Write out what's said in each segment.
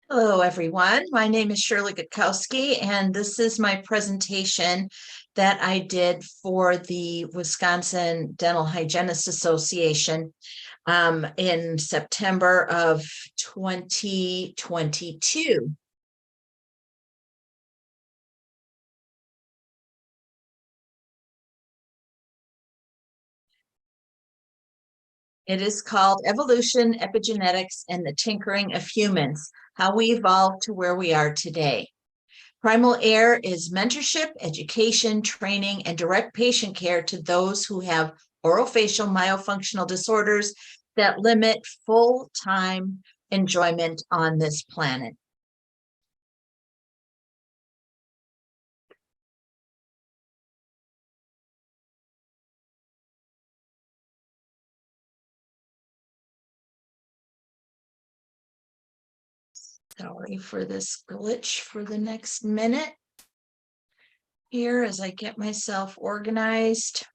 Hello, everyone. My name is Shirley Gutkowski, and this is my presentation that I did for the Wisconsin Dental Hygienists Association in September of 2022. It is called Evolution, Epigenetics, and the Tinkering of Humans, How We Evolved to Where We Are Today. Primal Air is mentorship, education, training, and direct patient care to those who have orofacial myofunctional disorders that limit full-time enjoyment on this planet. Sorry for this glitch for the next minute here as I get myself organized,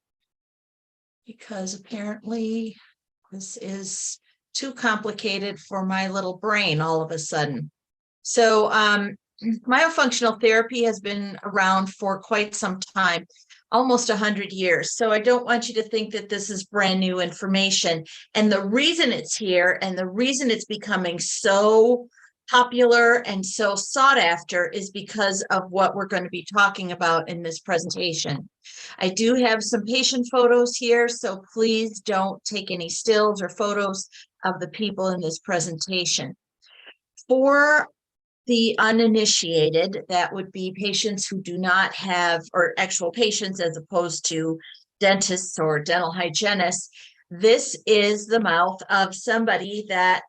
because apparently this is too complicated for my little brain all of a sudden. So myofunctional therapy has been around for quite some time, almost 100 years. So I don't want you to think that this is brand new information. And the reason it's here and the reason it's becoming so popular and so sought after is because of what we're going to be talking about in this presentation. I do have some patient photos here, so please don't take any stills or photos of the people in this presentation. For the uninitiated, that would be patients who do not have, or actual patients as opposed to dentists or dental hygienists, this is the mouth of somebody that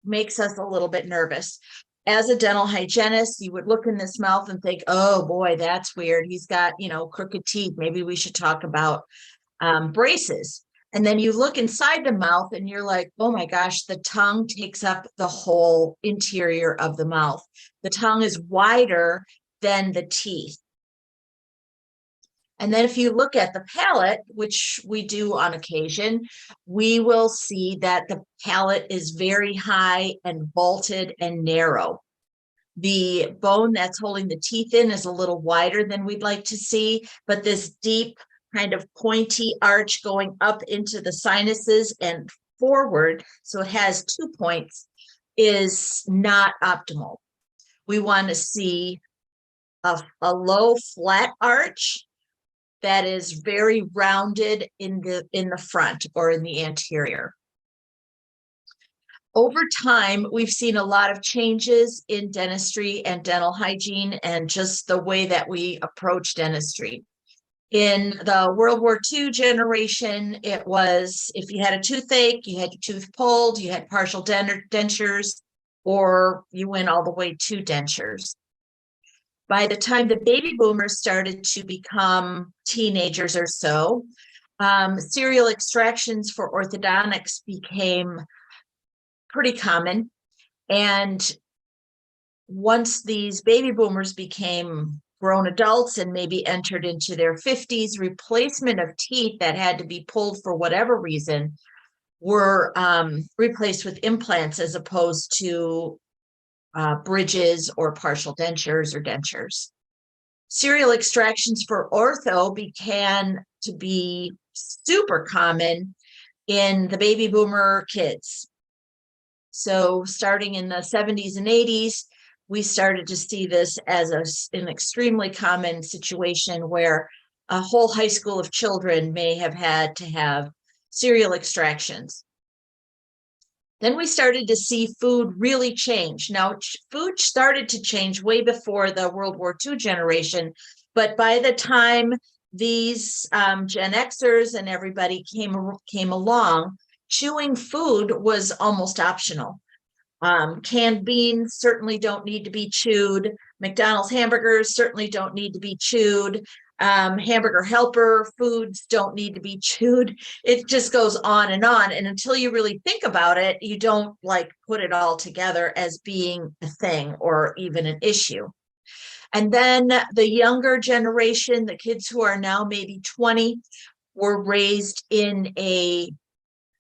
makes us a little bit nervous. As a dental hygienist, you would look in this mouth and think, oh boy, that's weird. He's got, crooked teeth. Maybe we should talk about braces. And then you look inside the mouth and you're like, oh my gosh, the tongue takes up the whole interior of the mouth. The tongue is wider than the teeth. And then if you look at the palate, which we do on occasion, we will see that the palate is very high and vaulted and narrow. The bone that's holding the teeth in is a little wider than we'd like to see, but this deep kind of pointy arch going up into the sinuses and forward, so it has 2 points, is not optimal. We want to see a low flat arch that is very rounded in the front or in the anterior. Over time, we've seen a lot of changes in dentistry and dental hygiene and just the way that we approach dentistry. In the World War II generation, it was if you had a toothache, you had your tooth pulled, you had partial dentures, or you went all the way to dentures. By the time the baby boomers started to become teenagers or so, serial extractions for orthodontics became pretty common. And once these baby boomers became grown adults and maybe entered into their 50s, replacement of teeth that had to be pulled for whatever reason were replaced with implants as opposed to bridges or partial dentures or dentures. Serial extractions for ortho began to be super common in the baby boomer kids. So starting in the 70s and 80s, we started to see this as an extremely common situation where a whole high school of children may have had to have serial extractions. Then we started to see food really change. Now, food started to change way before the World War II generation, but by the time these Gen Xers and everybody came along, chewing food was almost optional. Canned beans certainly don't need to be chewed. McDonald's hamburgers certainly don't need to be chewed. Hamburger helper foods don't need to be chewed. It just goes on. And until you really think about it, you don't put it all together as being a thing or even an issue. And then the younger generation, the kids who are now maybe 20, were raised in an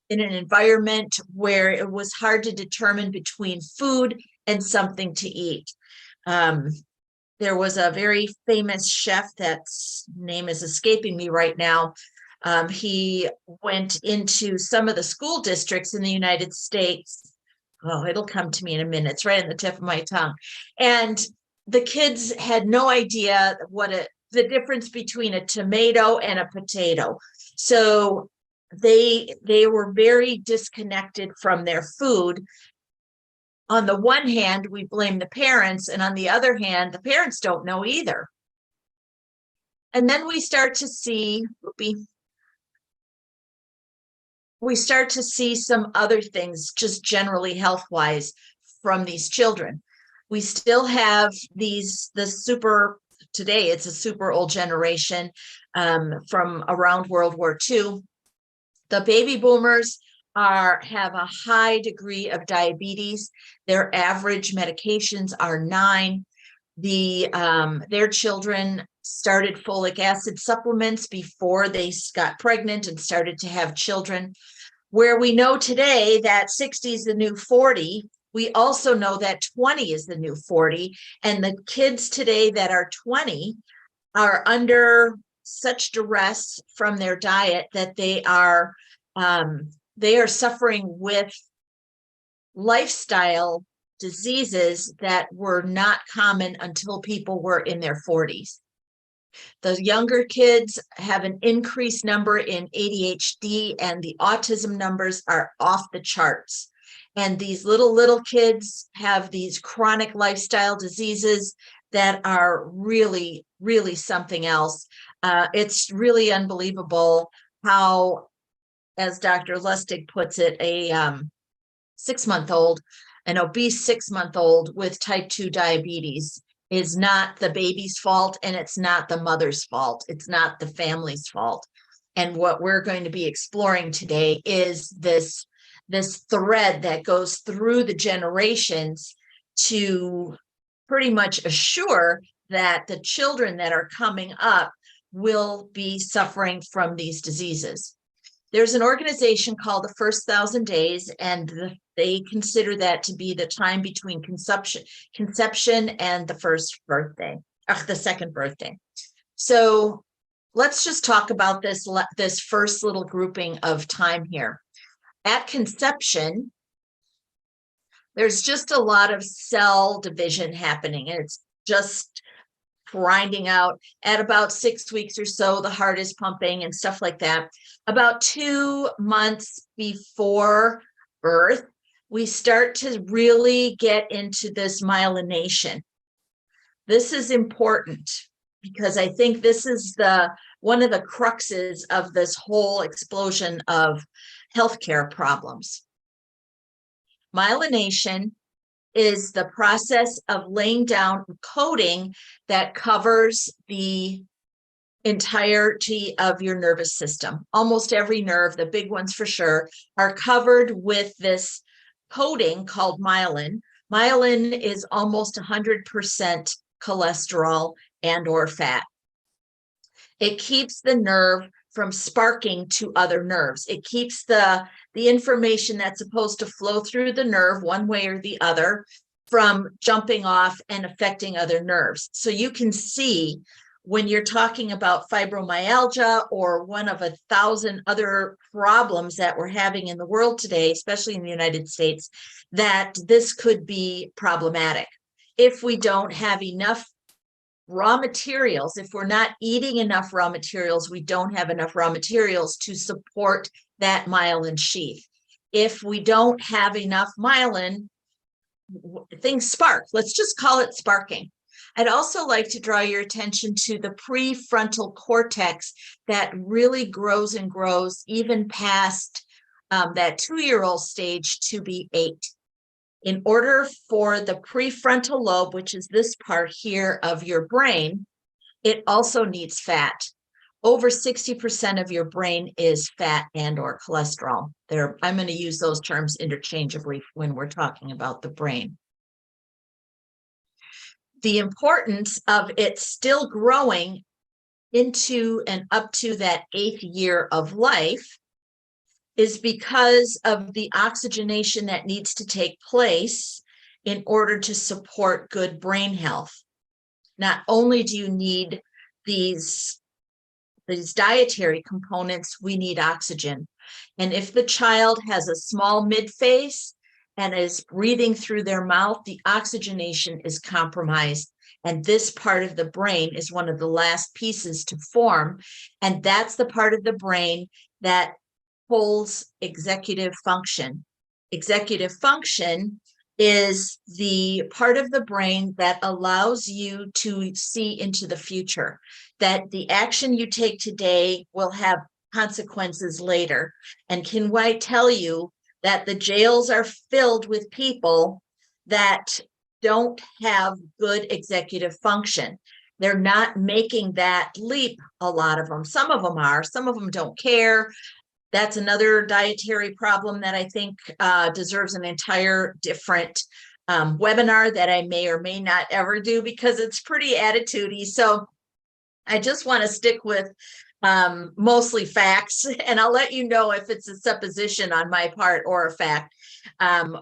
environment where it was hard to determine between food and something to eat. There was a very famous chef that's name is escaping me right now. He went into some of the school districts in the United States. Oh, it'll come to me in a minute. It's right on the tip of my tongue. And the kids had no idea the difference between a tomato and a potato. So they were very disconnected from their food. On the one hand, we blame the parents, and on the other hand, the parents don't know either. And then we start to see some other things, just generally health-wise, from these children. We still have today it's a super old generation from around World War II. The baby boomers have a high degree of diabetes. Their average medications are 9. Their children started folic acid supplements before they got pregnant and started to have children. Where we know today that 60 is the new 40, we also know that 20 is the new 40. And the kids today that are 20 are under such duress from their diet that they are suffering with lifestyle diseases that were not common until people were in their 40s. The younger kids have an increased number in ADHD, and the autism numbers are off the charts. And these little kids have these chronic lifestyle diseases that are really, really something else. It's really unbelievable how, as Dr. Lustig puts it, an obese 6-month-old with type 2 diabetes is not the baby's fault, and it's not the mother's fault. It's not the family's fault. And what we're going to be exploring today is this thread that goes through the generations to pretty much assure that the children that are coming up will be suffering from these diseases. There's an organization called the First 1,000 Days, and they consider that to be the time between conception and the second birthday. So let's just talk about this first little grouping of time here. At conception, there's just a lot of cell division happening, and it's just grinding out. At about 6 weeks or so, the heart is pumping and stuff like that. About 2 months before birth, we start to really get into this myelination. This is important because I think this is one of the cruxes of this whole explosion of healthcare problems. Myelination is the process of laying down coating that covers the entirety of your nervous system. Almost every nerve, the big ones for sure, are covered with this coating called myelin. Myelin is almost 100% cholesterol and or fat. It keeps the nerve from sparking to other nerves. It keeps the information that's supposed to flow through the nerve one way or the other from jumping off and affecting other nerves. So you can see when you're talking about fibromyalgia or one of 1,000 other problems that we're having in the world today, especially in the United States, that this could be problematic. If we don't have enough raw materials, if we're not eating enough raw materials, we don't have enough raw materials to support that myelin sheath. If we don't have enough myelin, things spark. Let's just call it sparking. I'd also like to draw your attention to the prefrontal cortex that really grows and grows even past that 2-year-old stage to be 8. In order for the prefrontal lobe, which is this part here of your brain, it also needs fat. Over 60% of your brain is fat and or cholesterol. I'm going to use those terms interchangeably when we're talking about the brain. The importance of it still growing into and up to that 8th year of life is because of the oxygenation that needs to take place in order to support good brain health. Not only do you need these dietary components, we need oxygen. And if the child has a small midface and is breathing through their mouth, the oxygenation is compromised. And this part of the brain is one of the last pieces to form. And that's the part of the brain that holds executive function. Executive function is the part of the brain that allows you to see into the future, that the action you take today will have consequences later. And can I tell you that the jails are filled with people that don't have good executive function. They're not making that leap, a lot of them. Some of them are, some of them don't care. That's another dietary problem that I think deserves an entire different webinar that I may or may not ever do, because it's pretty attitudey. So I just want to stick with mostly facts, and I'll let you know if it's a supposition on my part or a fact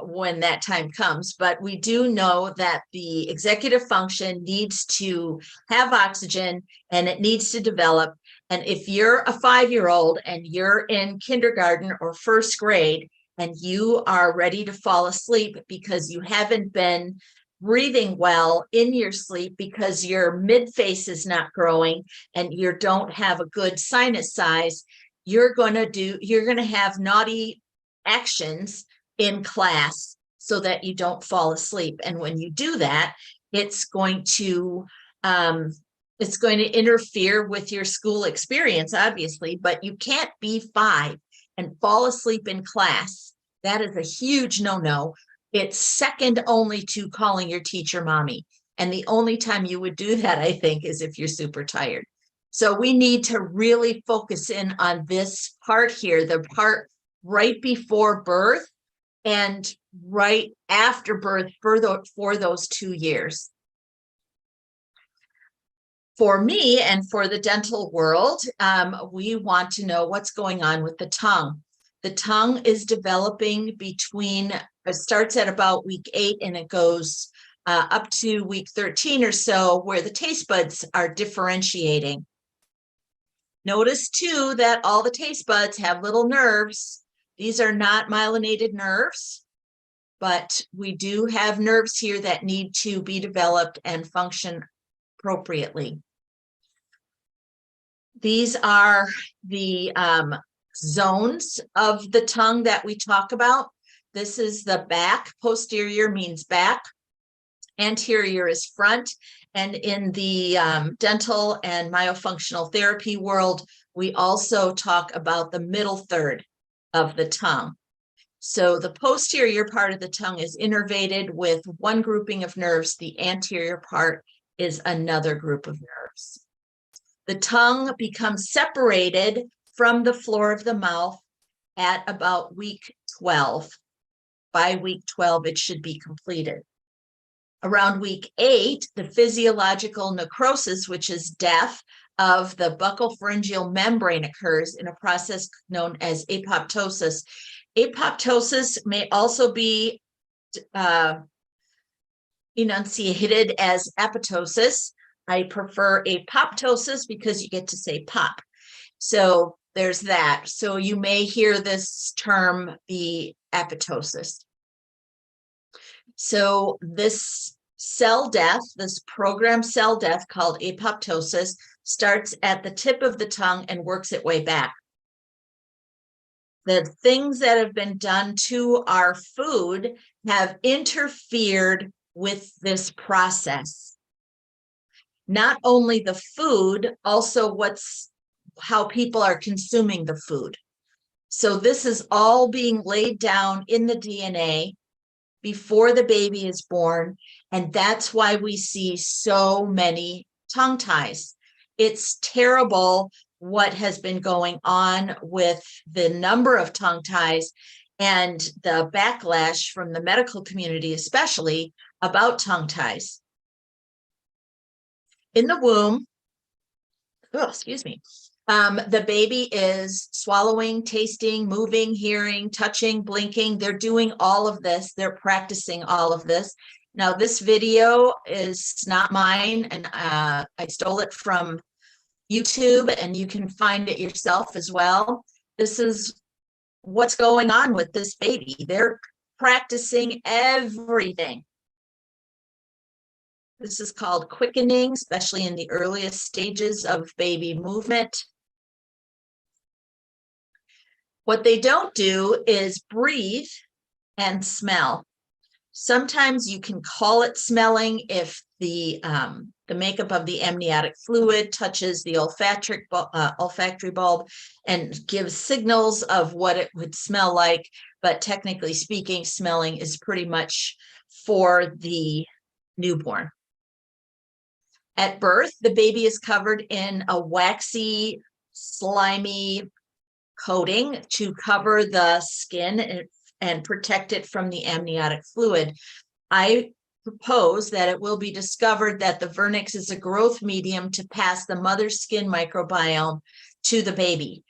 when that time comes. But we do know that the executive function needs to have oxygen and it needs to develop. And if you're a 5-year-old and you're in kindergarten or first grade and you are ready to fall asleep because you haven't been breathing well in your sleep because your midface is not growing and you don't have a good sinus size, you're going to have naughty actions in class so that you don't fall asleep. And when you do that, it's going to interfere with your school experience, obviously, but you can't be 5 and fall asleep in class. That is a huge no-no. It's second only to calling your teacher mommy. And the only time you would do that, I think, is if you're super tired. So we need to really focus in on this part here, the part right before birth and right after birth for those 2 years. For me and for the dental world, we want to know what's going on with the tongue. The tongue is developing it starts at about week 8 and it goes up to week 13 or so, where the taste buds are differentiating. Notice too that all the taste buds have little nerves. These are not myelinated nerves, but we do have nerves here that need to be developed and function appropriately. These are the zones of the tongue that we talk about. This is the back. Posterior means back. Anterior is front. And in the dental and myofunctional therapy world, we also talk about the middle third of the tongue. So the posterior part of the tongue is innervated with one grouping of nerves. The anterior part is another group of nerves. The tongue becomes separated from the floor of the mouth at about week 12. By week 12, it should be completed. Around week 8, the physiological necrosis, which is death of the buccopharyngeal membrane, occurs in a process known as apoptosis. Apoptosis may also be enunciated as apoptosis. I prefer apoptosis because you get to say pop. So there's that. So you may hear this term be apoptosis. So this cell death, this programmed cell death called apoptosis, starts at the tip of the tongue and works its way back. The things that have been done to our food have interfered with this process. Not only the food, also how people are consuming the food. So this is all being laid down in the DNA before the baby is born, and that's why we see so many tongue ties. It's terrible what has been going on with the number of tongue ties and the backlash from the medical community, especially about tongue ties. In the womb, The baby is swallowing, tasting, moving, hearing, touching, blinking. They're doing all of this. They're practicing all of this. Now, this video is not mine, and I stole it from YouTube, and you can find it yourself as well. This is what's going on with this baby. They're practicing everything. This is called quickening, especially in the earliest stages of baby movement. What they don't do is breathe and smell. Sometimes you can call it smelling if the makeup of the amniotic fluid touches the olfactory bulb and gives signals of what it would smell like. But technically speaking, smelling is pretty much for the newborn. At birth, the baby is covered in a waxy, slimy coating to cover the skin and protect it from the amniotic fluid. I propose that it will be discovered that the vernix is a growth medium to pass the mother's skin microbiome to the baby.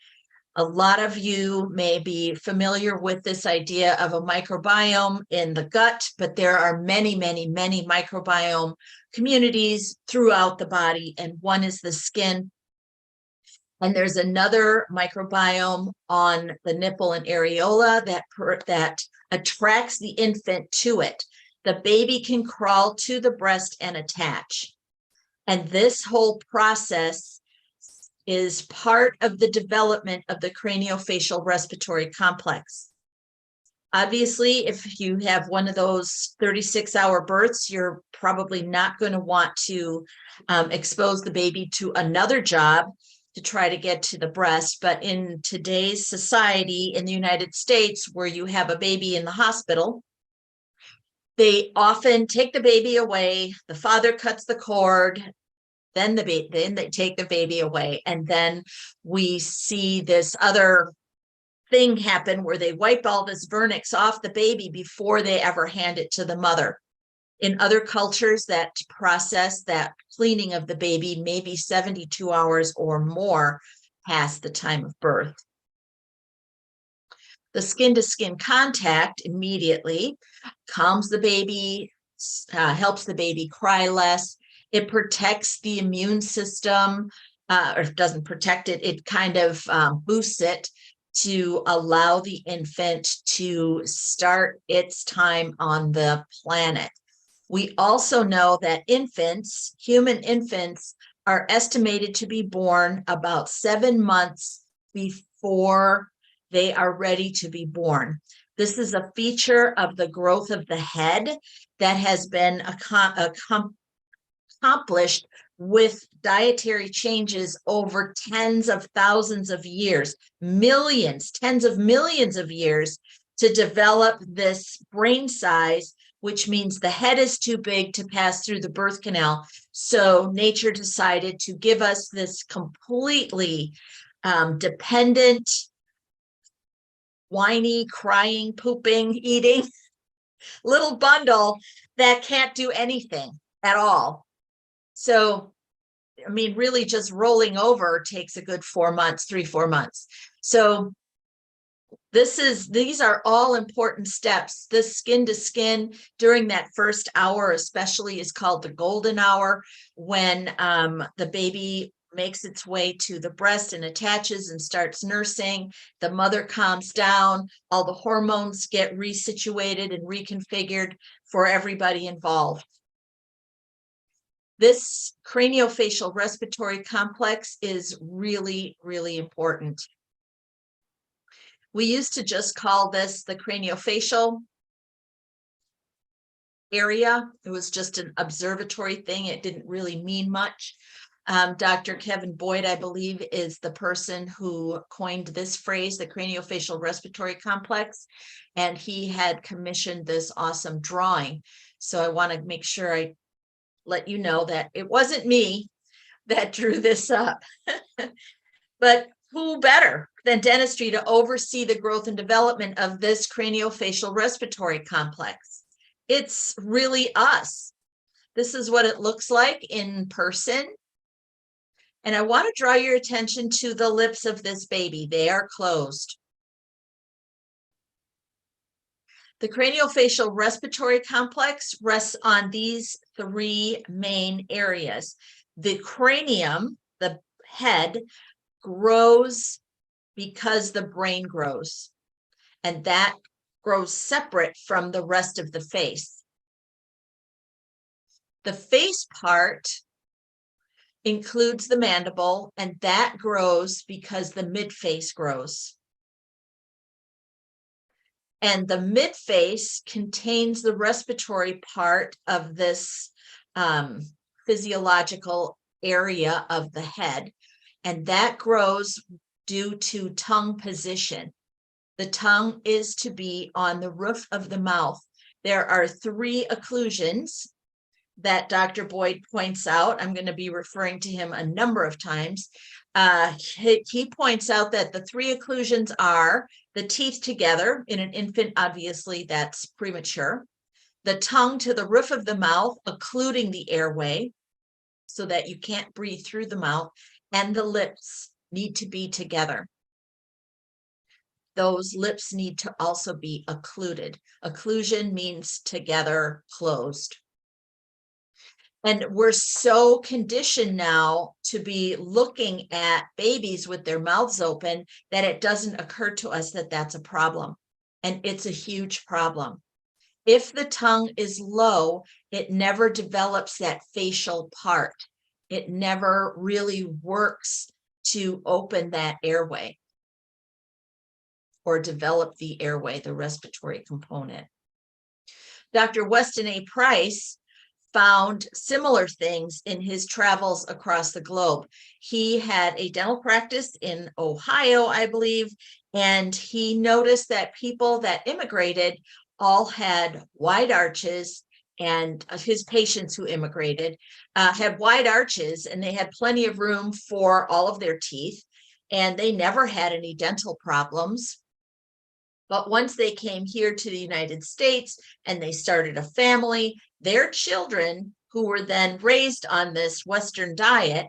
A lot of you may be familiar with this idea of a microbiome in the gut, but there are many, many, many microbiome communities throughout the body, and one is the skin. And there's another microbiome on the nipple and areola that attracts the infant to it. The baby can crawl to the breast and attach. And this whole process is part of the development of the craniofacial respiratory complex. Obviously, if you have one of those 36-hour births, you're probably not going to want to expose the baby to another job to try to get to the breast. But in today's society in the United States, where you have a baby in the hospital, they often take the baby away, the father cuts the cord, then they take the baby away, and then we see this other thing happen where they wipe all this vernix off the baby before they ever hand it to the mother. In other cultures, that process, that cleaning of the baby, may be 72 hours or more past the time of birth. The skin-to-skin contact immediately calms the baby, helps the baby cry less. It protects the immune system, or if it doesn't protect it, it kind of boosts it to allow the infant to start its time on the planet. We also know that infants, human infants, are estimated to be born about 7 months before they are ready to be born. This is a feature of the growth of the head that has been accomplished with dietary changes over tens of thousands of years, millions, tens of millions of years, to develop this brain size, which means the head is too big to pass through the birth canal. So nature decided to give us this completely dependent, whiny, crying, pooping, eating little bundle that can't do anything at all. So, I mean, really just rolling over takes a good 4 months, 3-4 months. So these are all important steps. This skin to skin during that first hour especially is called the golden hour, when the baby makes its way to the breast and attaches and starts nursing. The mother calms down, all the hormones get resituated and reconfigured for everybody involved. This craniofacial respiratory complex is really, really important. We used to just call this the craniofacial area. It was just an observatory thing. It didn't really mean much. Dr. Kevin Boyd, I believe, is the person who coined this phrase, the craniofacial respiratory complex, and he had commissioned this awesome drawing. So I want to make sure I let you know that it wasn't me that drew this up. But who better than dentistry to oversee the growth and development of this craniofacial respiratory complex? It's really us. This is what it looks like in person. And I want to draw your attention to the lips of this baby. They are closed. The craniofacial respiratory complex rests on these three main areas. The cranium, the head, grows because the brain grows, and that grows separate from the rest of the face. The face part includes the mandible, and that grows because the midface grows. And the midface contains the respiratory part of this physiological area of the head, and that grows due to tongue position. The tongue is to be on the roof of the mouth. There are three occlusions that Dr. Boyd points out. I'm going to be referring to him a number of times. He points out that the three occlusions are the teeth together. In an infant, obviously, that's premature. The tongue to the roof of the mouth, occluding the airway so that you can't breathe through the mouth, and the lips need to be together. Those lips need to also be occluded. Occlusion means together, closed. And we're so conditioned now to be looking at babies with their mouths open that it doesn't occur to us that that's a problem. And it's a huge problem. If the tongue is low, it never develops that facial part. It never really works to open that airway or develop the airway, the respiratory component. Dr. Weston A. Price found similar things in his travels across the globe. He had a dental practice in Ohio, I believe, and he noticed that people that immigrated all had wide arches, and his patients who immigrated had wide arches, and they had plenty of room for all of their teeth, and they never had any dental problems. But once they came here to the United States and they started a family, their children, who were then raised on this Western diet,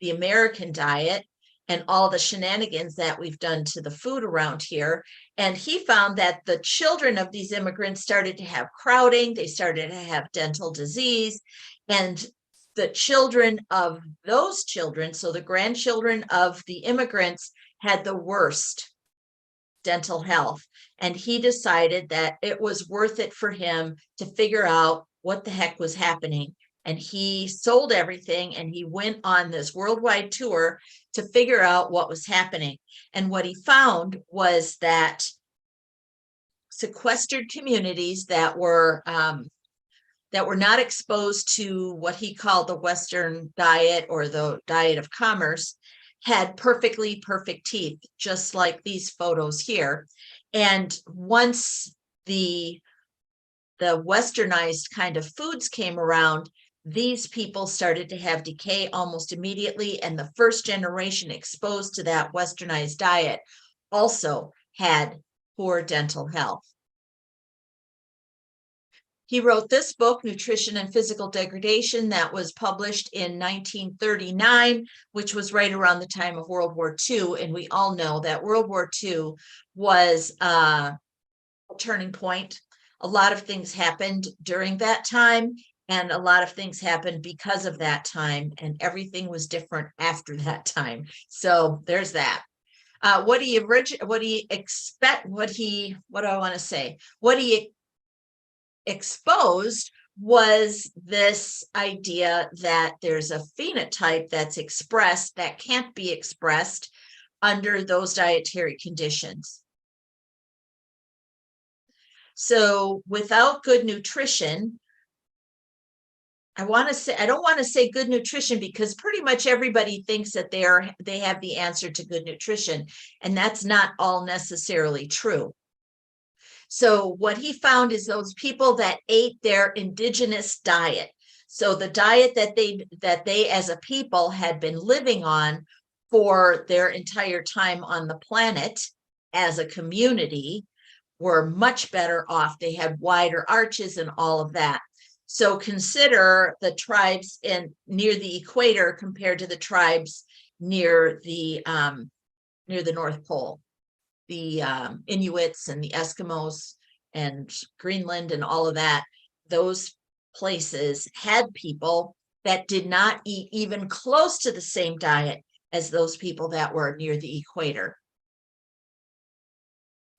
the American diet, and all the shenanigans that we've done to the food around here. And he found that the children of these immigrants started to have crowding, they started to have dental disease, and the children of those children, so the grandchildren of the immigrants, had the worst dental health. And he decided that it was worth it for him to figure out what the heck was happening. And he sold everything and he went on this worldwide tour to figure out what was happening. And what he found was that sequestered communities that were not exposed to what he called the Western diet or the diet of commerce had perfectly perfect teeth, just like these photos here. And once the westernized kind of foods came around, these people started to have decay almost immediately, and the first generation exposed to that westernized diet also had poor dental health. He wrote this book, Nutrition and Physical Degradation, that was published in 1939, which was right around the time of World War II. And we all know that World War II was a turning point. A lot of things happened during that time, and a lot of things happened because of that time, and everything was different after that time. So there's that. What he exposed was this idea that there's a phenotype that's expressed that can't be expressed under those dietary conditions. So without good nutrition, I don't want to say good nutrition, because pretty much everybody thinks that they have the answer to good nutrition, and that's not all necessarily true. So what he found is those people that ate their indigenous diet. So the diet that they as a people had been living on for their entire time on the planet as a community were much better off. They had wider arches and all of that. So consider the tribes near the equator compared to the tribes near the North Pole, the Inuits and the Eskimos and Greenland and all of that. Those places had people that did not eat even close to the same diet as those people that were near the equator.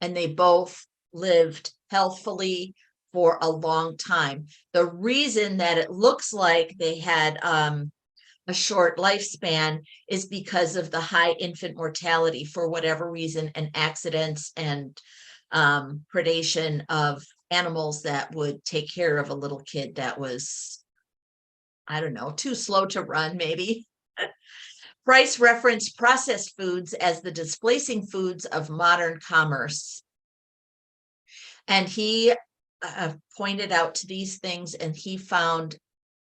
And they both lived healthfully for a long time. The reason that it looks like they had a short lifespan is because of the high infant mortality for whatever reason, and accidents and predation of animals that would take care of a little kid that was, I don't know, too slow to run, maybe. Price referenced processed foods as the displacing foods of modern commerce. And he pointed out to these things, and he found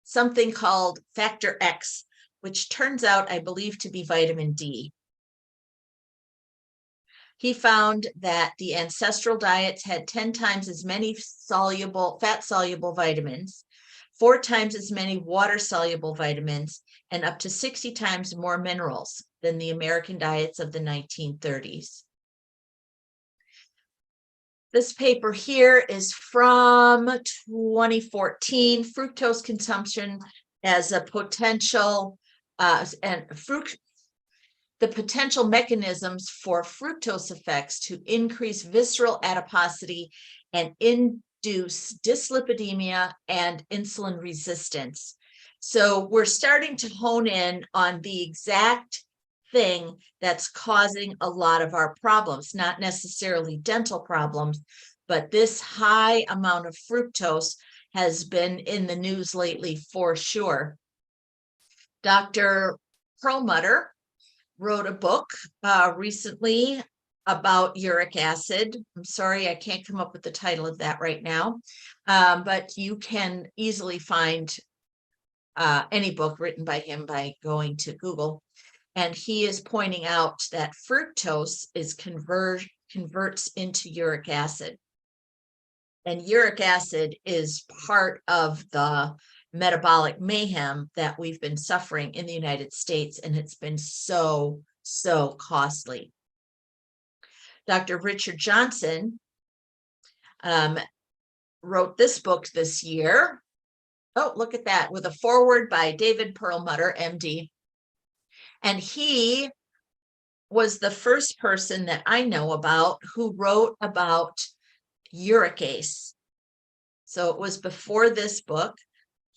something called factor X, which turns out, I believe, to be vitamin D. He found that the ancestral diets had 10 times as many fat-soluble vitamins, 4 times as many water-soluble vitamins, and up to 60 times more minerals than the American diets of the 1930s. This paper here is from 2014, fructose consumption as a potential, the potential mechanisms for fructose effects to increase visceral adiposity and induce dyslipidemia and insulin resistance. So we're starting to hone in on the exact thing that's causing a lot of our problems, not necessarily dental problems, but this high amount of fructose has been in the news lately for sure. Dr. Perlmutter wrote a book recently about uric acid. I'm sorry, I can't come up with the title of that right now, but you can easily find any book written by him by going to Google. And he is pointing out that fructose is converts into uric acid. And uric acid is part of the metabolic mayhem that we've been suffering in the United States, and it's been so costly. Dr. Richard Johnson wrote this book this year. Oh, look at that, with a foreword by David Perlmutter, MD. And he was the first person that I know about who wrote about uricase. So it was before this book.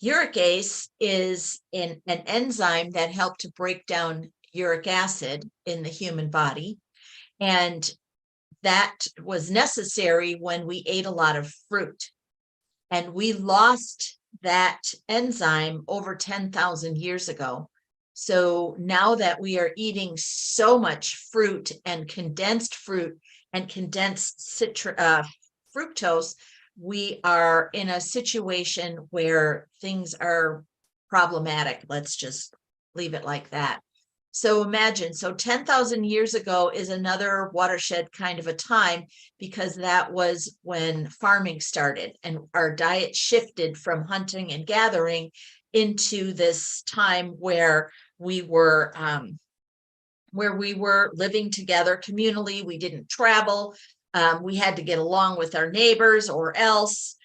Uricase is an enzyme that helped to break down uric acid in the human body. And that was necessary when we ate a lot of fruit. And we lost that enzyme over 10,000 years ago. So now that we are eating so much fruit and condensed fructose, we are in a situation where things are problematic. Let's just leave it like that. So imagine, 10,000 years ago is another watershed kind of a time, because that was when farming started and our diet shifted from hunting and gathering into this time where we were living together communally. We didn't travel. We had to get along with our neighbors, or else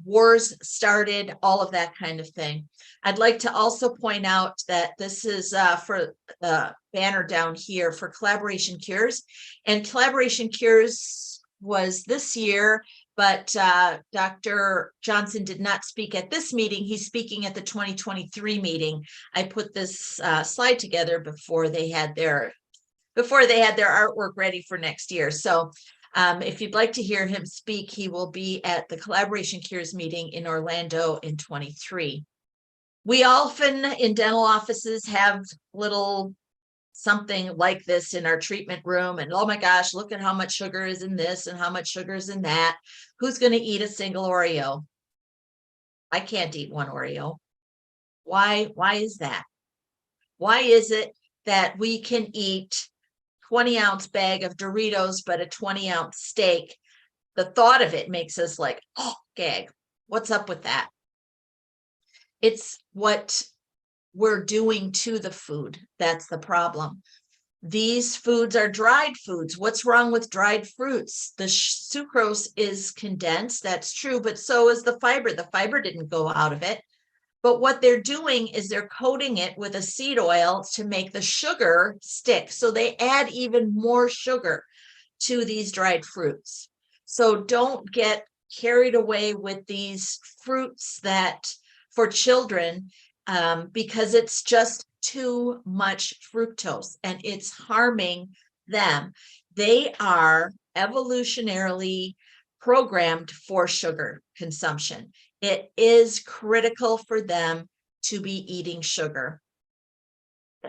wars started, all of that kind of thing. I'd like to also point out that this is for the banner down here for Collaboration Cures, and Collaboration Cures was this year, but Dr. Johnson did not speak at this meeting. He's speaking at the 2023 meeting. I put this slide together before they had their artwork ready for next year. So if you'd like to hear him speak, he will be at the Collaboration Cures meeting in Orlando in 23. We often in dental offices have little something like this in our treatment room, and oh my gosh, look at how much sugar is in this and how much sugar is in that. Who's going to eat a single Oreo? I can't eat one Oreo. Why is that? Why is it that we can eat 20-ounce bag of Doritos but a 20-ounce steak the thought of it makes us like, oh, gag. What's up with that? It's what we're doing to the food. That's the problem. These foods are dried foods. What's wrong with dried fruits? The sucrose is condensed. That's true, but so is the fiber. The fiber didn't go out of it. But what they're doing is they're coating it with a seed oil to make the sugar stick. So they add even more sugar to these dried fruits. So don't get carried away with these fruits that for children, because it's just too much fructose and it's harming them. They are evolutionarily programmed for sugar consumption. It is critical for them to be eating sugar.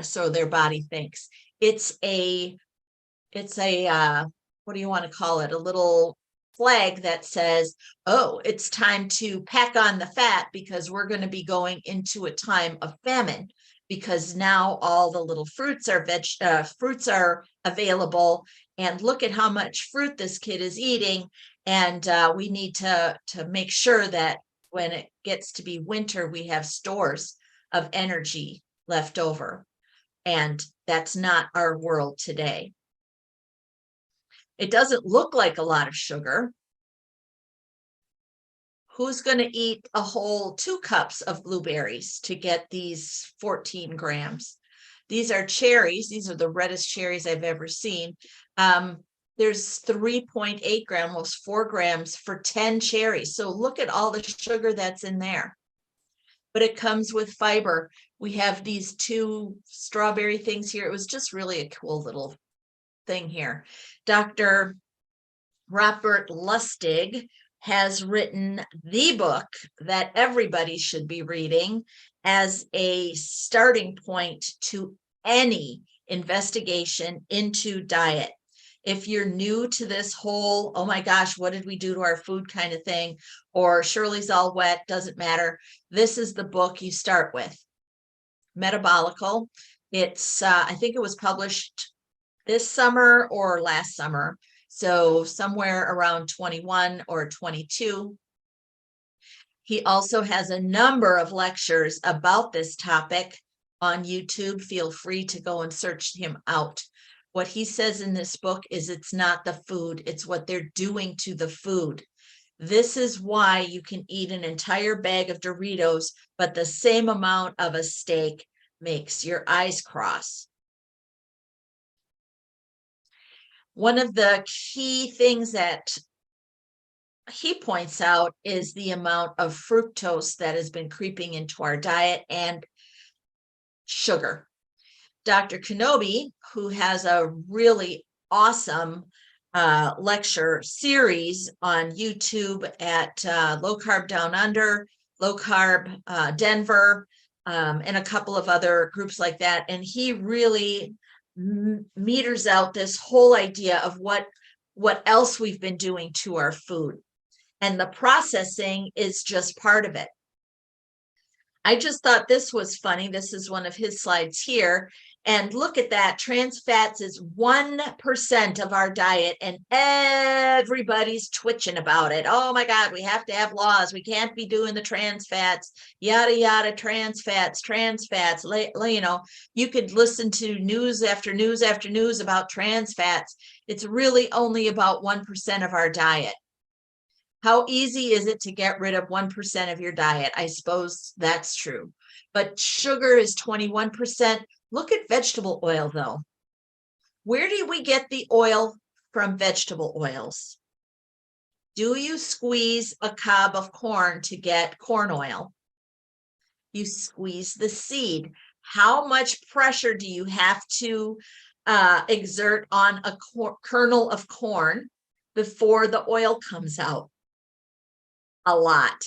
So their body thinks it's a what do you want to call it? A little flag that says, oh, it's time to pack on the fat because we're going to be going into a time of famine, because now all the little fruits are available, and look at how much fruit this kid is eating, and we need to make sure that when it gets to be winter, we have stores of energy left over. And that's not our world today. It doesn't look like a lot of sugar. Who's going to eat a whole 2 cups of blueberries to get these 14 grams? These are cherries. These are the reddest cherries I've ever seen. There's 3.8 grams, almost 4 grams for 10 cherries. So look at all the sugar that's in there. But it comes with fiber. We have these 2 strawberry things here. It was just really a cool little thing here. Dr. Robert Lustig has written the book that everybody should be reading as a starting point to any investigation into diet. If you're new to this whole, oh my gosh, what did we do to our food kind of thing, or Shirley's all wet, doesn't matter, this is the book you start with. Metabolical. It's, I think it was published this summer or last summer. So somewhere around 21 or 22. He also has a number of lectures about this topic on YouTube. Feel free to go and search him out. What he says in this book is it's not the food, it's what they're doing to the food. This is why you can eat an entire bag of Doritos, but the same amount of a steak makes your eyes cross. One of the key things that he points out is the amount of fructose that has been creeping into our diet and sugar. Dr. Kenobi, who has a really awesome lecture series on YouTube at Low Carb Down Under, Low Carb Denver, and a couple of other groups like that. And he really meters out this whole idea of what else we've been doing to our food. And the processing is just part of it. I just thought this was funny. This is one of his slides here. And look at that. Trans fats is 1% of our diet, and everybody's twitching about it. Oh my God, we have to have laws. We can't be doing the trans fats, yada, yada, trans fats, trans fats. You know, you could listen to news after news after news about trans fats. It's really only about 1% of our diet. How easy is it to get rid of 1% of your diet? I suppose that's true. But sugar is 21%. Look at vegetable oil, though. Where do we get the oil from vegetable oils? Do you squeeze a cob of corn to get corn oil? You squeeze the seed. How much pressure do you have to exert on a kernel of corn before the oil comes out? A lot.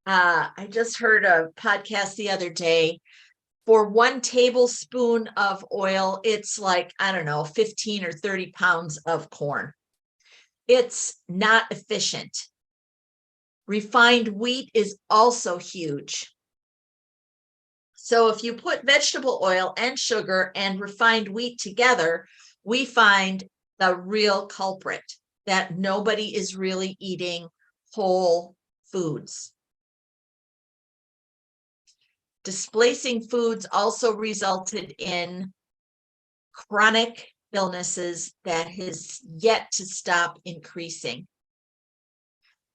I just heard a podcast the other day. For 1 tablespoon of oil, it's like, I don't know, 15 or 30 pounds of corn. It's not efficient. Refined wheat is also huge. So if you put vegetable oil and sugar and refined wheat together, we find the real culprit. that nobody is really eating whole foods. Displacing foods also resulted in chronic illnesses that has yet to stop increasing.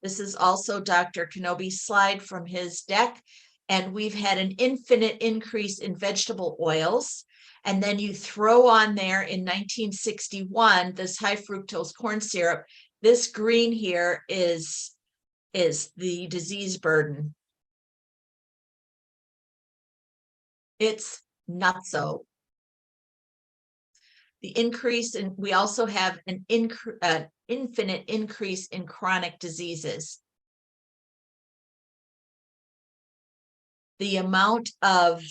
This is also Dr. Kenobi's slide from his deck, and we've had an infinite increase in vegetable oils. And then you throw on there in 1961 this high fructose corn syrup. This green here is the disease burden. It's nutso. The increase in, we also have an infinite increase in chronic diseases. The amount of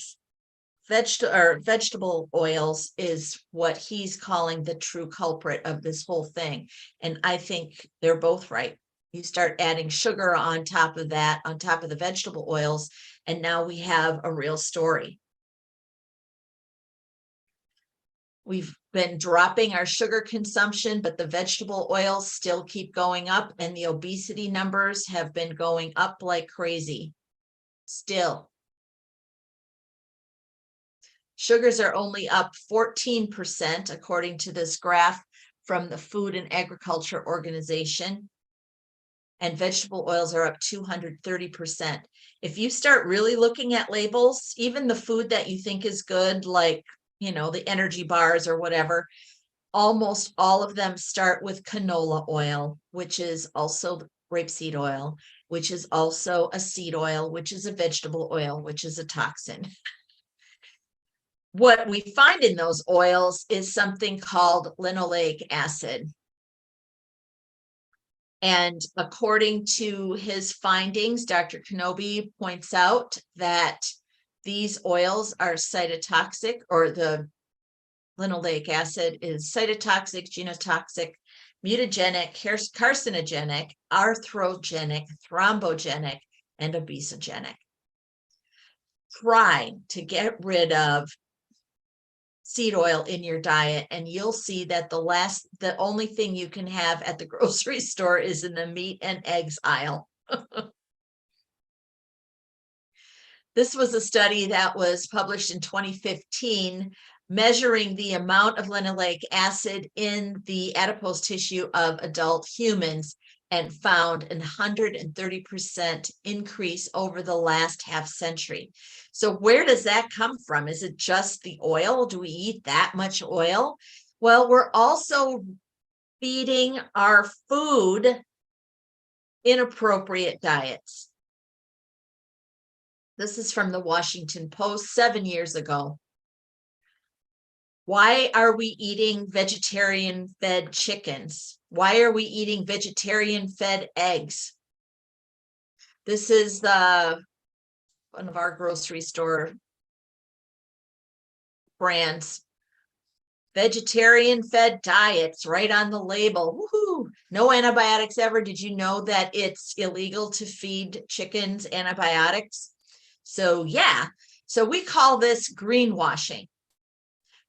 vegetable oils is what he's calling the true culprit of this whole thing. And I think they're both right. You start adding sugar on top of that, on top of the vegetable oils, and now we have a real story. We've been dropping our sugar consumption, but the vegetable oils still keep going up, and the obesity numbers have been going up like crazy. Still. Sugars are only up 14%, according to this graph from the Food and Agriculture Organization. And vegetable oils are up 230%. If you start really looking at labels, even the food that you think is good, like, you know, the energy bars or whatever, almost all of them start with canola oil, which is also rapeseed oil, which is also a seed oil, which is a vegetable oil, which is a toxin. What we find in those oils is something called linoleic acid. And according to his findings, Dr. Kenobi points out that these oils are cytotoxic, or the linoleic acid is cytotoxic, genotoxic, mutagenic, carcinogenic, arthrogenic, thrombogenic, and obesogenic. Try to get rid of seed oil in your diet, and you'll see that the only thing you can have at the grocery store is in the meat and eggs aisle. This was a study that was published in 2015, measuring the amount of linoleic acid in the adipose tissue of adult humans, and found a 130% increase over the last half century. So where does that come from? Is it just the oil? Do we eat that much oil? Well, we're also feeding our food inappropriate diets. This is from the Washington Post 7 years ago. Why are we eating vegetarian-fed chickens? Why are we eating vegetarian-fed eggs? This is one of our grocery store brands. Vegetarian-fed diets, right on the label. Woohoo! No antibiotics ever. Did you know that it's illegal to feed chickens antibiotics? So yeah, so we call this greenwashing.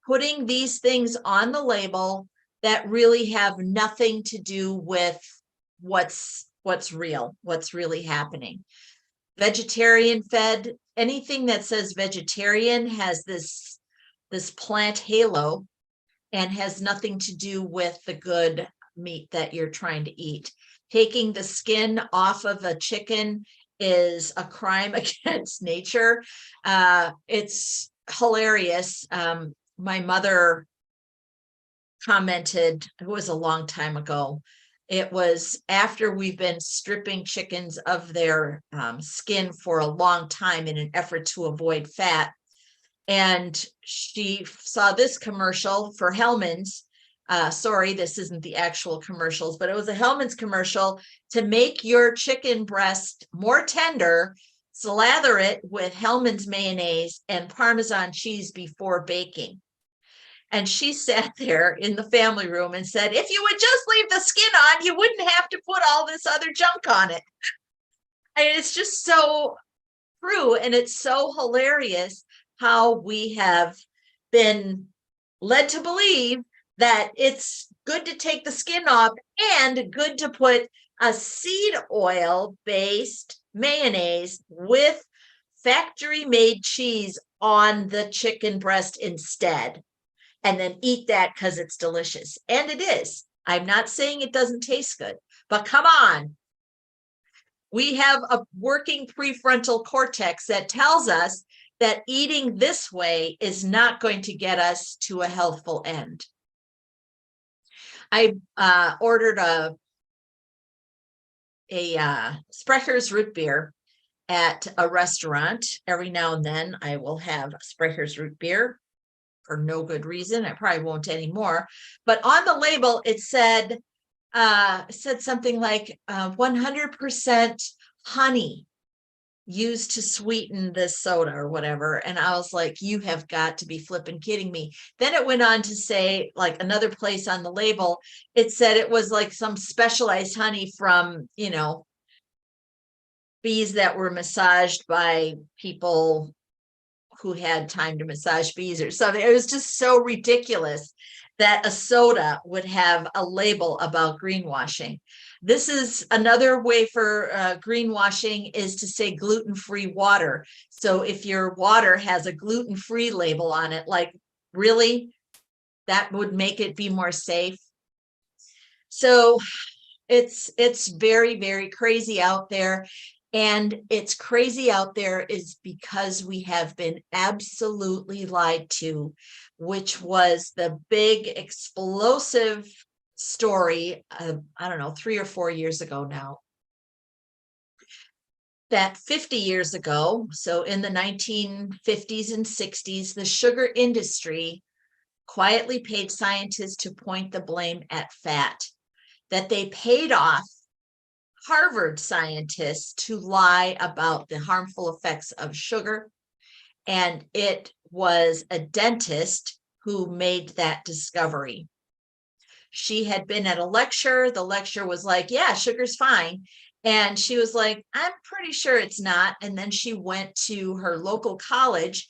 Putting these things on the label that really have nothing to do with what's real, what's really happening. Vegetarian fed, anything that says vegetarian has this plant halo and has nothing to do with the good meat that you're trying to eat. Taking the skin off of a chicken is a crime against nature. It's hilarious. My mother commented, it was a long time ago. It was after we've been stripping chickens of their skin for a long time in an effort to avoid fat. And she saw this commercial for Hellmann's. Sorry, this isn't the actual commercials, but it was a Hellmann's commercial to make your chicken breast more tender. Slather it with Hellmann's mayonnaise and Parmesan cheese before baking. And she sat there in the family room and said, if you would just leave the skin on, you wouldn't have to put all this other junk on it. And it's just so true. And it's so hilarious how we have been led to believe that it's good to take the skin off, and good to put a seed oil based mayonnaise with factory made cheese on the chicken breast instead, and then eat that because it's delicious. And it is. I'm not saying it doesn't taste good, but come on. We have a working prefrontal cortex that tells us that eating this way is not going to get us to a healthful end. I ordered a Sprecher's root beer at a restaurant. Every now and then I will have Sprecher's root beer for no good reason. I probably won't anymore. But on the label, it said something like 100% honey used to sweeten this soda or whatever. And I was like, you have got to be flipping kidding me. Then it went on to say, like, another place on the label, it said it was like some specialized honey from, you know, bees that were massaged by people who had time to massage bees or something. It was just so ridiculous that a soda would have a label about greenwashing. This is another way for greenwashing, is to say gluten-free water. So if your water has a gluten-free label on it, like, really, that would make it be more safe. So it's very, very crazy out there. And it's crazy out there is because we have been absolutely lied to, which was the big explosive story of, I don't know, 3 or 4 years ago now, that 50 years ago, so in the 1950s and 60s, the sugar industry quietly paid scientists to point the blame at fat, that they paid off Harvard scientists to lie about the harmful effects of sugar. And it was a dentist who made that discovery. She had been at a lecture. The lecture was like, yeah, sugar's fine. And she was like, I'm pretty sure it's not. And then she went to her local college,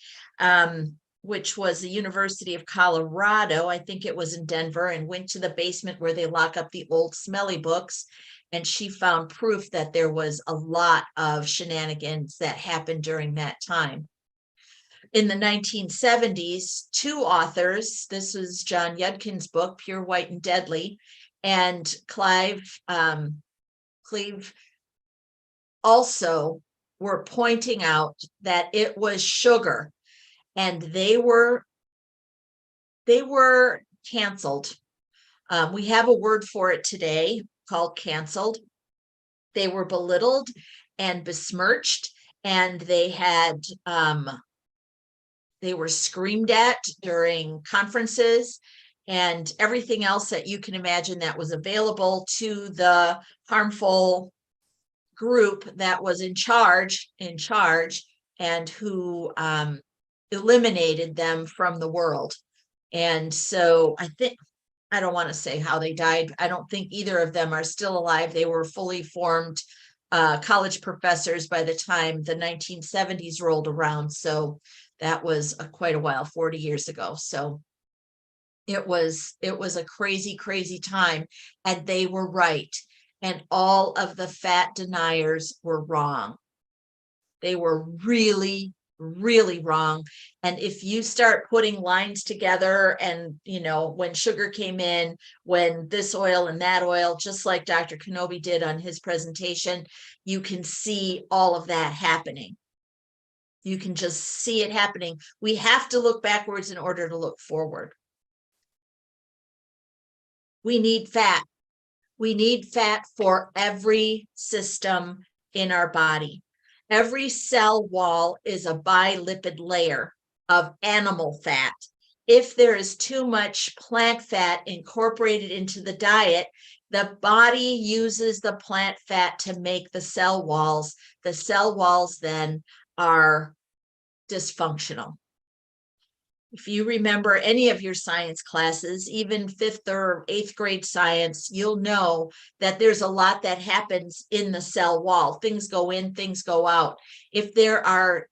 which was the University of Colorado. I think it was in Denver, and went to the basement where they lock up the old smelly books. And she found proof that there was a lot of shenanigans that happened during that time. In the 1970s, 2 authors, this was John Yudkin's book, Pure, White, and Deadly, and Clive also were pointing out that it was sugar, and they were canceled. We have a word for it today called canceled. They were belittled and besmirched, and they were screamed at during conferences and everything else that you can imagine that was available to the harmful group that was in charge and who eliminated them from the world. And so I don't want to say how they died. I don't think either of them are still alive. They were fully formed college professors by the time the 1970s rolled around. So that was quite a while, 40 years ago. So it was a crazy, crazy time. And they were right. And all of the fat deniers were wrong. They were really, really wrong. And if you start putting lines together, and, you know, when sugar came in, when this oil and that oil, just like Dr. Kenobi did on his presentation, you can see all of that happening. You can just see it happening. We have to look backwards in order to look forward. We need fat. We need fat for every system in our body. Every cell wall is a bilipid layer of animal fat. If there is too much plant fat incorporated into the diet, the body uses the plant fat to make the cell walls. The cell walls then are dysfunctional. If you remember any of your science classes, even 5th or 8th grade science, you'll know that there's a lot that happens in the cell wall. Things go in, things go out. If there are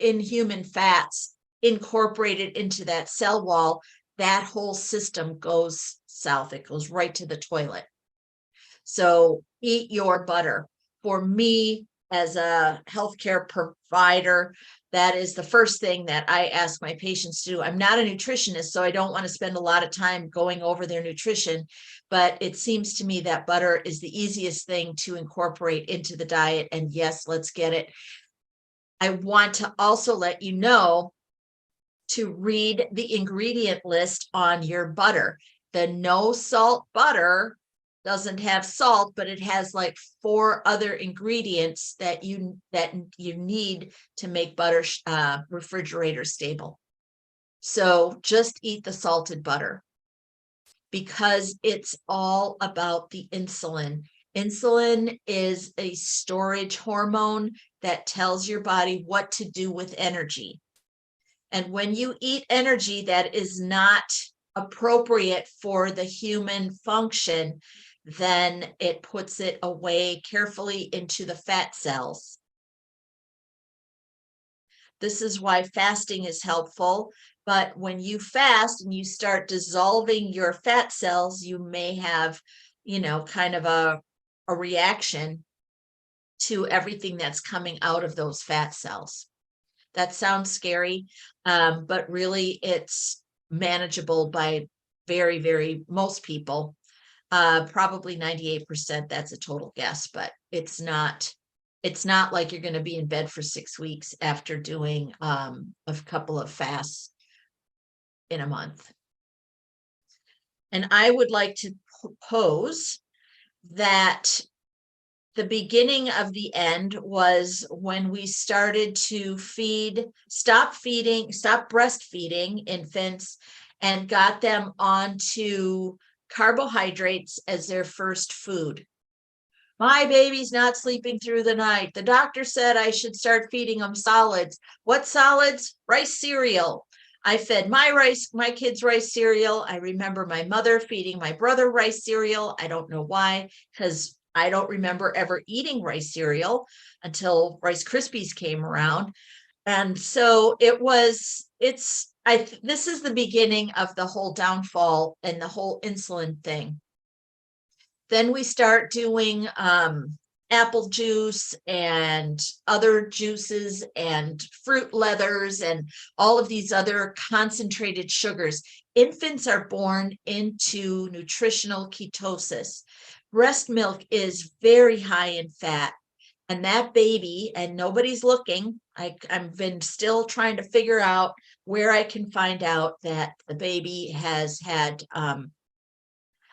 inhuman fats incorporated into that cell wall, that whole system goes south. It goes right to the toilet. So eat your butter. For me, as a healthcare provider, that is the first thing that I ask my patients to do. I'm not a nutritionist, so I don't want to spend a lot of time going over their nutrition, but it seems to me that butter is the easiest thing to incorporate into the diet. And yes, let's get it. I want to also let you know to read the ingredient list on your butter. The no salt butter doesn't have salt, but it has like 4 other ingredients that you need to make butter refrigerator stable. So just eat the salted butter, because it's all about the insulin. Insulin is a storage hormone that tells your body what to do with energy. And when you eat energy that is not appropriate for the human function, then it puts it away carefully into the fat cells. This is why fasting is helpful. But when you fast and you start dissolving your fat cells, you may have, kind of a reaction to everything that's coming out of those fat cells. That sounds scary, but really it's manageable by most people. Probably 98%, that's a total guess, but it's not like you're going to be in bed for 6 weeks after doing a couple of fasts in a month. And I would like to propose that the beginning of the end was when we started to stop breastfeeding infants and got them onto carbohydrates as their first food. My baby's not sleeping through the night. The doctor said I should start feeding them solids. What solids? Rice cereal. I fed my kids rice cereal. I remember my mother feeding my brother rice cereal. I don't know why, because I don't remember ever eating rice cereal until Rice Krispies came around. And so this is the beginning of the whole downfall and the whole insulin thing. Then we start doing apple juice and other juices and fruit leathers and all of these other concentrated sugars. Infants are born into nutritional ketosis. Breast milk is very high in fat, and that baby, and nobody's looking, I've been still trying to figure out where I can find out that the baby has had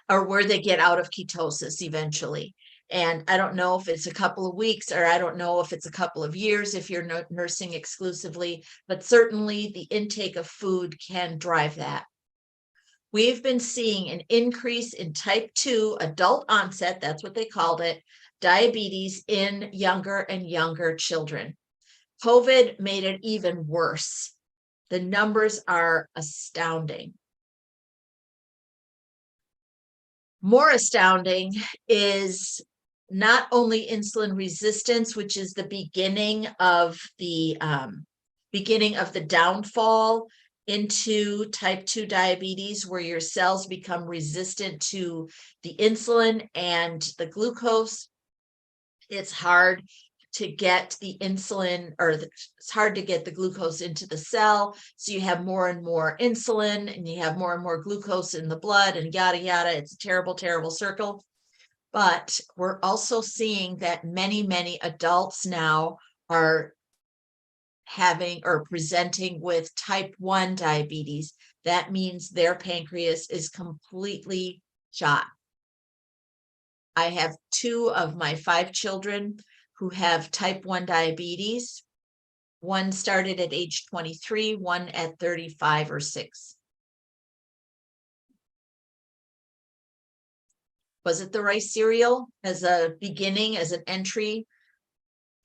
or where they get out of ketosis eventually. And I don't know if it's a couple of weeks, or I don't know if it's a couple of years if you're nursing exclusively, but certainly the intake of food can drive that. We've been seeing an increase in type 2 adult onset, that's what they called it, diabetes in younger and younger children. COVID made it even worse. The numbers are astounding. More astounding is not only insulin resistance, which is the beginning of the downfall into type 2 diabetes, where your cells become resistant to the insulin and the glucose. It's hard to get the insulin, or it's hard to get the glucose into the cell. So you have more and more insulin, and you have more and more glucose in the blood, and yada, yada. It's a terrible, terrible circle. But we're also seeing that many adults now are having or presenting with type 1 diabetes. That means their pancreas is completely shot. I have 2 of my 5 children who have type 1 diabetes. One started at age 23, one at 35 or 6. Was it the rice cereal as a beginning, as an entry?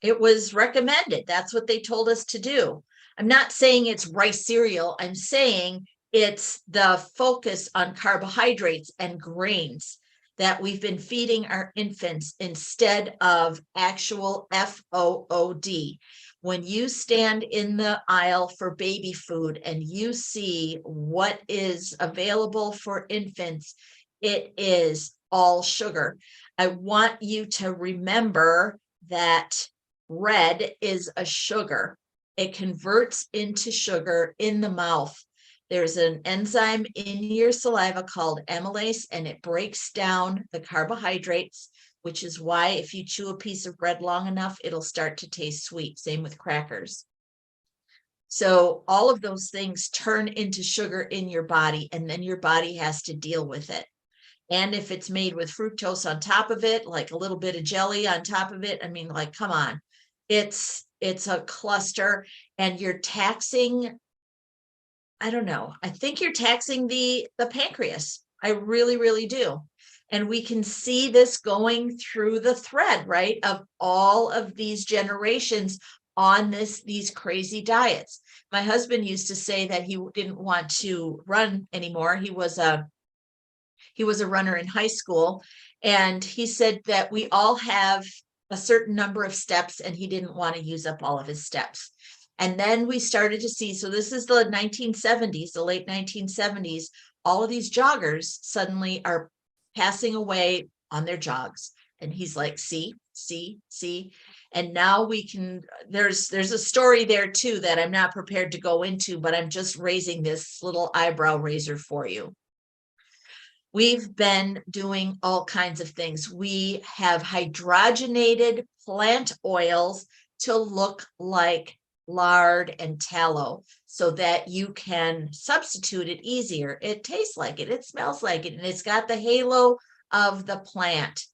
It was recommended. That's what they told us to do. I'm not saying it's rice cereal. I'm saying it's the focus on carbohydrates and grains that we've been feeding our infants instead of actual FOOD. When you stand in the aisle for baby food and you see what is available for infants, It is all sugar. I want you to remember that red is a sugar. It converts into sugar in the mouth. There's an enzyme in your saliva called amylase, and it breaks down the carbohydrates, which is why if you chew a piece of bread long enough, it'll start to taste sweet. Same with crackers. So all of those things turn into sugar in your body, and then your body has to deal with it. And if it's made with fructose on top of it, like a little bit of jelly on top of it, I mean, like, come on. It's a cluster, and you're taxing, I don't know, I think you're taxing the pancreas. I really, really do. And we can see this going through the thread, right, of all of these generations on these crazy diets. My husband used to say that he didn't want to run anymore. He was a runner in high school, and he said that we all have a certain number of steps, and he didn't want to use up all of his steps. And then we started to see, so this is the 1970s, the late 1970s, all of these joggers suddenly are passing away on their jogs. And he's like, see. And now we can, there's a story there too that I'm not prepared to go into, but I'm just raising this little eyebrow raiser for you. We've been doing all kinds of things. We have hydrogenated plant oils to look like lard and tallow so that you can substitute it easier. It tastes like it smells like it, and it's got the halo of the plant.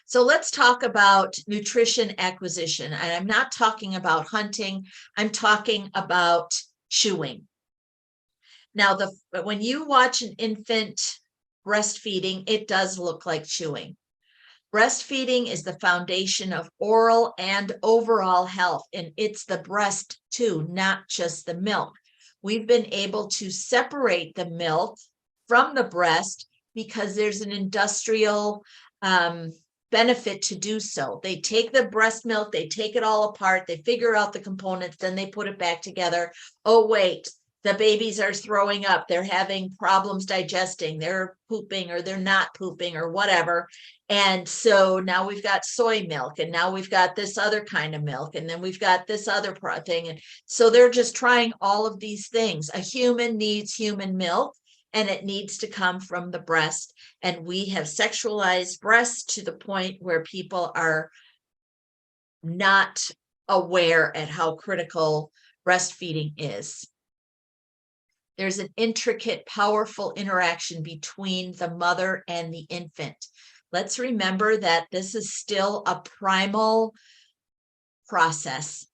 So let's talk about nutrition acquisition. And I'm not talking about hunting, I'm talking about chewing. Now, when you watch an infant breastfeeding, it does look like chewing. Breastfeeding is the foundation of oral and overall health, and it's the breast too, not just the milk. We've been able to separate the milk from the breast because there's an industrial benefit to do so. They take the breast milk, they take it all apart, they figure out the components, then they put it back together. Oh, wait. The babies are throwing up, they're having problems digesting, they're pooping or they're not pooping or whatever. And so now we've got soy milk, and now we've got this other kind of milk, and then we've got this other thing. And so they're just trying all of these things. A human needs human milk, and it needs to come from the breast. And we have sexualized breasts to the point where people are not aware at how critical breastfeeding is. There's an intricate, powerful interaction between the mother and the infant. Let's remember that this is still a primal process,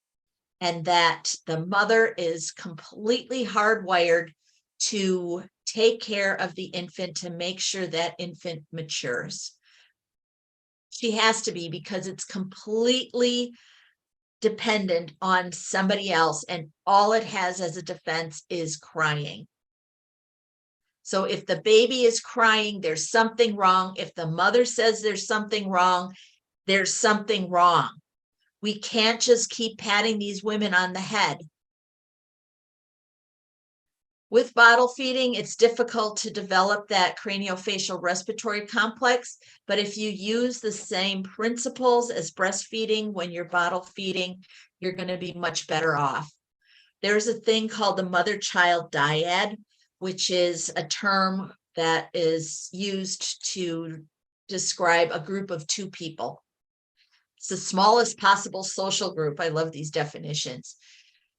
and that the mother is completely hardwired to take care of the infant, to make sure that infant matures. She has to be, because it's completely dependent on somebody else, and all it has as a defense is crying. So if the baby is crying, there's something wrong. If the mother says there's something wrong, there's something wrong. We can't just keep patting these women on the head. With bottle feeding, it's difficult to develop that craniofacial respiratory complex, but if you use the same principles as breastfeeding when you're bottle feeding, you're going to be much better off. There's a thing called the mother-child dyad, which is a term that is used to describe a group of two people. It's the smallest possible social group. I love these definitions.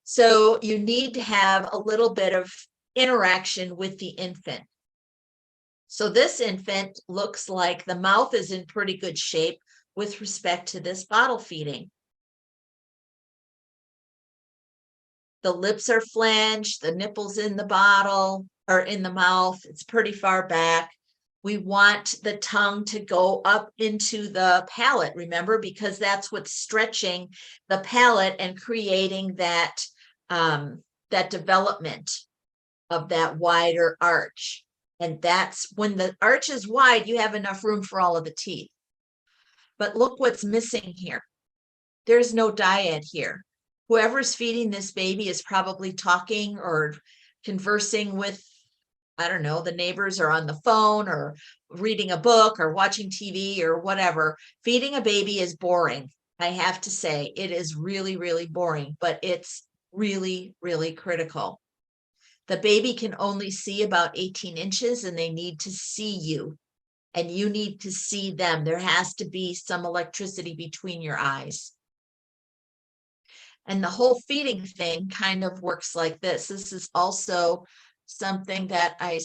So you need to have a little bit of interaction with the infant. So this infant looks like the mouth is in pretty good shape with respect to this bottle feeding. The lips are flanged, the nipples in the bottle or in the mouth, it's pretty far back. We want the tongue to go up into the palate, remember, because that's what's stretching the palate and creating that development of that wider arch. And that's when the arch is wide, you have enough room for all of the teeth. But look what's missing here. There's no dyad here. Whoever's feeding this baby is probably talking or conversing with I don't know, the neighbors are on the phone or reading a book or watching TV or whatever. Feeding a baby is boring. I have to say, it is really, really boring, but it's really, really critical. The baby can only see about 18 inches and they need to see you and you need to see them. There has to be some electricity between your eyes. And the whole feeding thing kind of works like this. This is also something that I